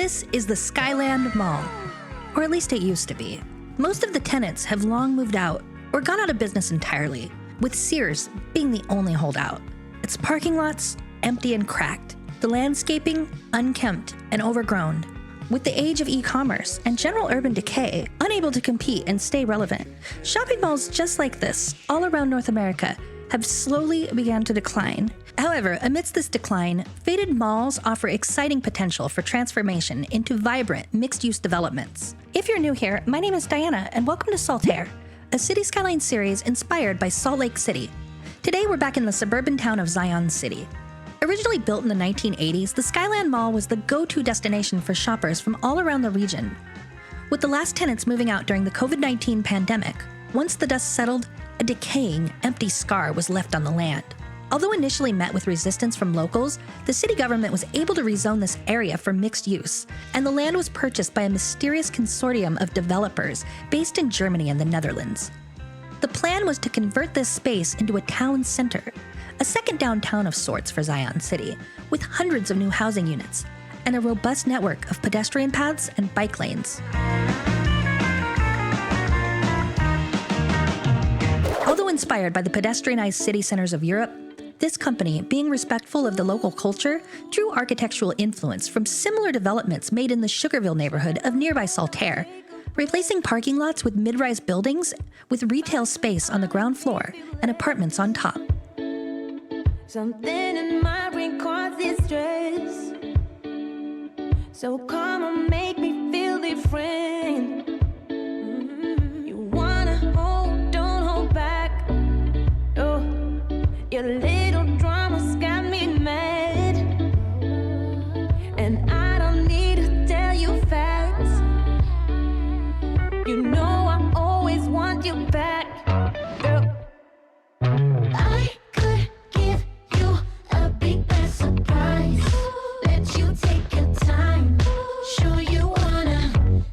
This is the Skyland Mall, or at least it used to be. Most of the tenants have long moved out or gone out of business entirely, with Sears being the only holdout. Its parking lots empty and cracked, the landscaping unkempt and overgrown. With the age of e-commerce and general urban decay, unable to compete and stay relevant, shopping malls just like this, all around North America, have slowly begun to decline. However, amidst this decline, faded malls offer exciting potential for transformation into vibrant, mixed-use developments. If you're new here, my name is Diana, and welcome to Saltaire, a Cities Skylines series inspired by Salt Lake City. Today, we're back in the suburban town of Zion City. Originally built in the 1980s, the Skyland Mall was the go-to destination for shoppers from all around the region. With the last tenants moving out during the COVID-19 pandemic, once the dust settled, a decaying, empty scar was left on the land. Although initially met with resistance from locals, the city government was able to rezone this area for mixed use, and the land was purchased by a mysterious consortium of developers based in Germany and the Netherlands. The plan was to convert this space into a town center, a second downtown of sorts for Zion City, with hundreds of new housing units and a robust network of pedestrian paths and bike lanes. Although inspired by the pedestrianized city centers of Europe, this company, being respectful of the local culture, drew architectural influence from similar developments made in the Sugarville neighborhood of nearby Saltaire, replacing parking lots with mid-rise buildings with retail space on the ground floor and apartments on top. Something in my brain causes stress, so come and make me feel different. You wanna hold, don't hold back. Oh, your little drama's got me mad, and I don't need to tell you facts. You know I always want you back, girl. I could give you a big bad surprise. Let you take your time. Sure you wanna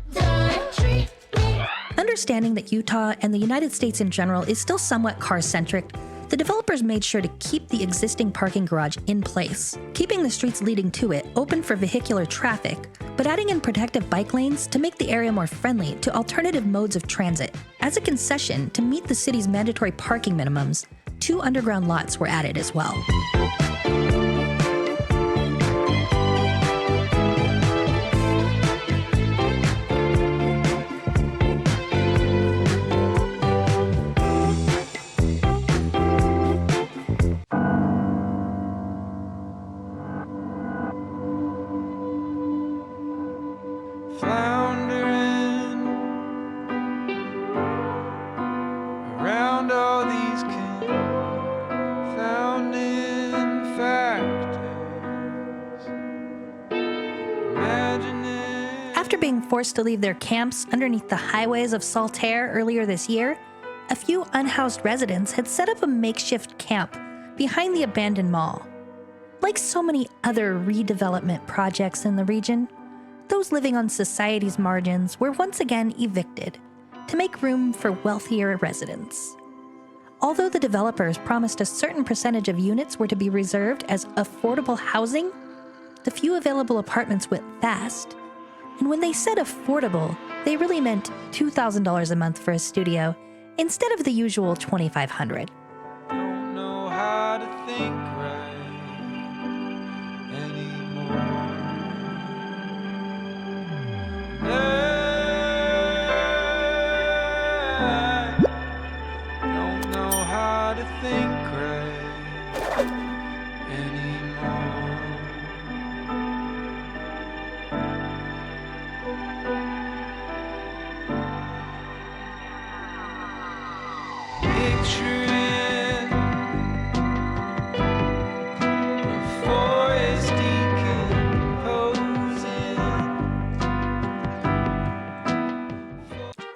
treat me. Understanding that Utah and the United States in general is still somewhat car-centric, the developers made sure to keep the existing parking garage in place, keeping the streets leading to it open for vehicular traffic, but adding in protective bike lanes to make the area more friendly to alternative modes of transit. As a concession to meet the city's mandatory parking minimums, 2 underground lots were added as well. Floundering around all these confounding factors. Imagining. After being forced to leave their camps underneath the highways of Saltaire earlier this year, a few unhoused residents had set up a makeshift camp behind the abandoned mall. Like so many other redevelopment projects in the region, those living on society's margins were once again evicted to make room for wealthier residents. Although the developers promised a certain percentage of units were to be reserved as affordable housing, the few available apartments went fast. And when they said affordable, they really meant $2,000 a month for a studio instead of the usual $2,500. Don't know how to think right anymore. I don't know how to think right anymore. Picturing a forest decomposing.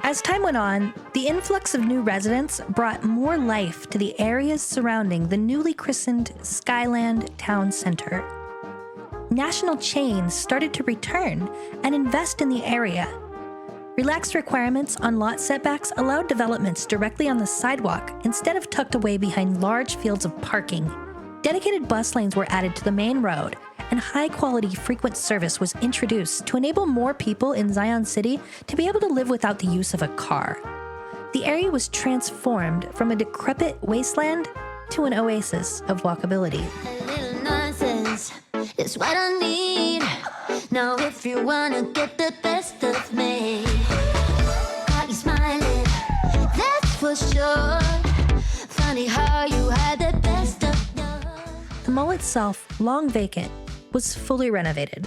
As time went on, the influx of new residents brought more life to the areas surrounding the newly christened Skyland Town Center. National chains started to return and invest in the area. Relaxed requirements on lot setbacks allowed developments directly on the sidewalk instead of tucked away behind large fields of parking. Dedicated bus lanes were added to the main road, and high-quality frequent service was introduced to enable more people in Zion City to be able to live without the use of a car. The area was transformed from a decrepit wasteland to an oasis of walkability. A little nonsense is what I need. Now if you wanna get the best of me, got you smiling, that's for sure. Funny how you had the best of your... The mall itself, long vacant, was fully renovated,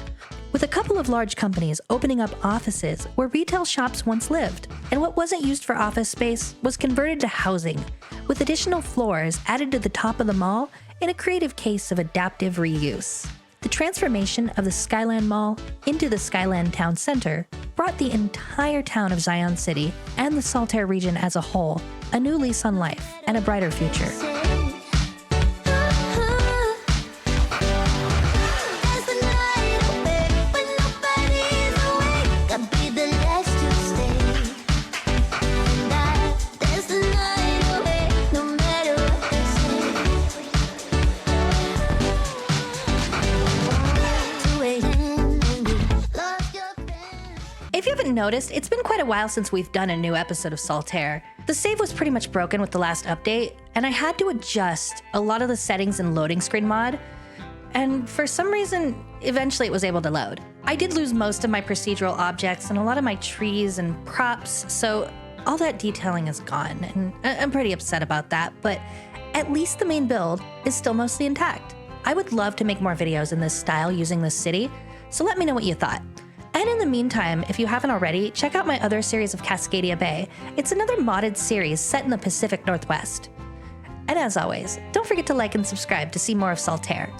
with a couple of large companies opening up offices where retail shops once lived, and what wasn't used for office space was converted to housing, with additional floors added to the top of the mall in a creative case of adaptive reuse. The transformation of the Skyland Mall into the Skyland Town Center brought the entire town of Zion City and the Saltaire region as a whole a new lease on life and a brighter future. If you haven't noticed, it's been quite a while since we've done a new episode of Saltaire. The save was pretty much broken with the last update, and I had to adjust a lot of the settings in loading screen mod, and for some reason, eventually it was able to load. I did lose most of my procedural objects and a lot of my trees and props, so all that detailing is gone, and I'm pretty upset about that, but at least the main build is still mostly intact. I would love to make more videos in this style using this city, so let me know what you thought. And in the meantime, if you haven't already, check out my other series of Cascadia Bay. It's another modded series set in the Pacific Northwest. And as always, don't forget to like and subscribe to see more of Saltaire.